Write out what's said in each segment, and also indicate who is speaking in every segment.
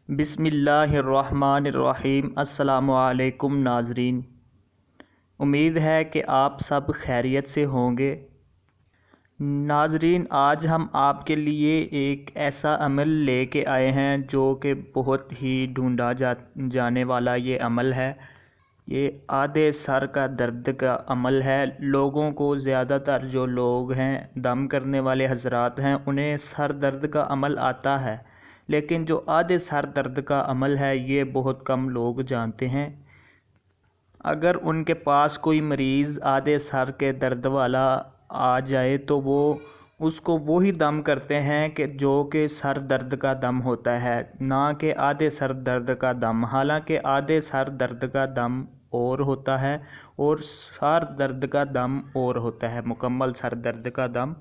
Speaker 1: بسم اللہ الرحمن الرحیم۔ السلام علیکم ناظرین، امید ہے کہ آپ سب خیریت سے ہوں گے۔ ناظرین، آج ہم آپ کے لیے ایک ایسا عمل لے کے آئے ہیں جو کہ بہت ہی ڈھونڈا جانے والا یہ عمل ہے۔ یہ آدھے سر کا درد کا عمل ہے۔ لوگوں کو زیادہ تر جو لوگ ہیں، دم کرنے والے حضرات ہیں، انہیں سر درد کا عمل آتا ہے، لیکن جو آدھے سر درد کا عمل ہے یہ بہت کم لوگ جانتے ہیں۔ اگر ان کے پاس کوئی مریض آدھے سر کے درد والا آ جائے تو وہ اس کو وہی دم کرتے ہیں جو کہ سر درد کا دم ہوتا ہے، نہ کہ آدھے سر درد کا دم۔ حالانکہ آدھے سر درد کا دم اور ہوتا ہے اور سر درد کا دم اور ہوتا ہے، مکمل سر درد کا دم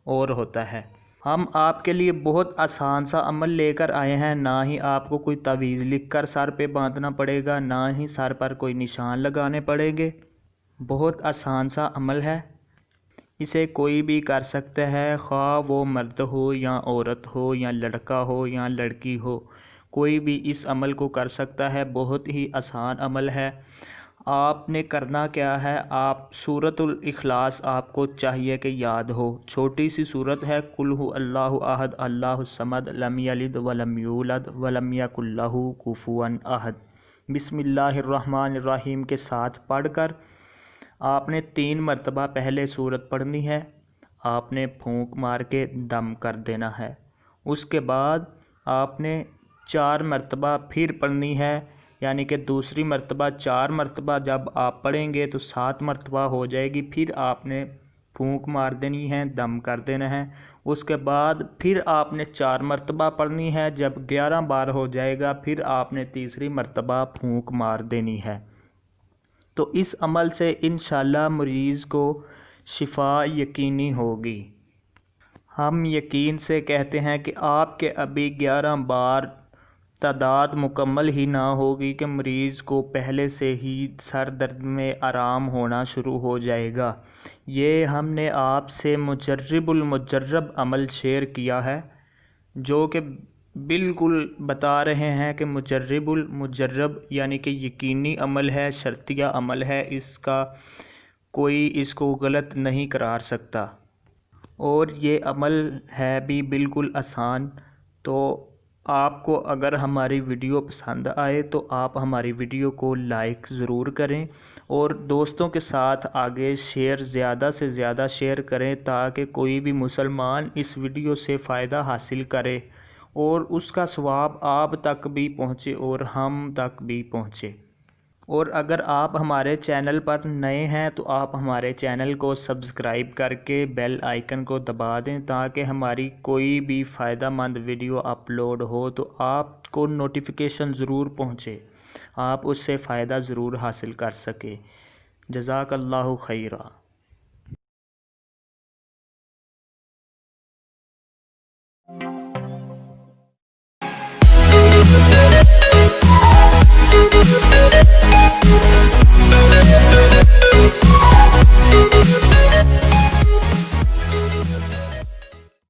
Speaker 1: اور ہوتا ہے۔ ہم آپ کے لیے بہت آسان سا عمل لے کر آئے ہیں، نہ ہی آپ کو کوئی تعویذ لکھ کر سر پہ باندھنا پڑے گا، نہ ہی سر پر کوئی نشان لگانے پڑیں گے۔ بہت آسان سا عمل ہے، اسے کوئی بھی کر سکتا ہے، خواہ وہ مرد ہو یا عورت ہو یا لڑکا ہو یا لڑکی ہو، کوئی بھی اس عمل کو کر سکتا ہے۔ بہت ہی آسان عمل ہے۔ آپ نے کرنا کیا ہے، آپ سورۃ الاخلاص آپ کو چاہیے کہ یاد ہو۔ چھوٹی سی سورت ہے، قل ھو اللہ احد اللہ الصمد لم یلد ولم یولد ولم یکن لہ کفوا احد۔ بسم اللہ الرحمن الرحیم کے ساتھ پڑھ کر آپ نے 3 مرتبہ پہلے سورت پڑھنی ہے، آپ نے پھونک مار کے دم کر دینا ہے۔ اس کے بعد آپ نے 4 مرتبہ پھر پڑھنی ہے، یعنی کہ دوسری مرتبہ 4 مرتبہ جب آپ پڑھیں گے تو 7 مرتبہ ہو جائے گی۔ پھر آپ نے پھونک مار دینی ہے، دم کر دینا ہے۔ اس کے بعد پھر آپ نے 4 مرتبہ پڑھنی ہے، جب 11 بار ہو جائے گا پھر آپ نے تیسری مرتبہ پھونک مار دینی ہے۔ تو اس عمل سے انشاءاللہ مریض کو شفا یقینی ہوگی۔ ہم یقین سے کہتے ہیں کہ آپ کے ابھی 11 بار تعداد مکمل ہی نہ ہوگی کہ مریض کو پہلے سے ہی سر درد میں آرام ہونا شروع ہو جائے گا۔ یہ ہم نے آپ سے مجرب المجرب عمل شیئر کیا ہے، جو کہ بالکل بتا رہے ہیں کہ مجرب المجرب یعنی کہ یقینی عمل ہے، شرطیہ عمل ہے، اس کا کوئی اس کو غلط نہیں قرار سکتا، اور یہ عمل ہے بھی بالکل آسان۔ تو آپ کو اگر ہماری ویڈیو پسند آئے تو آپ ہماری ویڈیو کو لائک ضرور کریں اور دوستوں کے ساتھ آگے زیادہ سے زیادہ شیئر کریں، تاکہ کوئی بھی مسلمان اس ویڈیو سے فائدہ حاصل کرے اور اس کا ثواب آپ تک بھی پہنچے اور ہم تک بھی پہنچے۔ اور اگر آپ ہمارے چینل پر نئے ہیں تو آپ ہمارے چینل کو سبسکرائب کر کے بیل آئیکن کو دبا دیں، تاکہ ہماری کوئی بھی فائدہ مند ویڈیو اپلوڈ ہو تو آپ کو نوٹیفیکیشن ضرور پہنچے، آپ اس سے فائدہ ضرور حاصل کر سکیں۔ جزاک اللہ خیرہ۔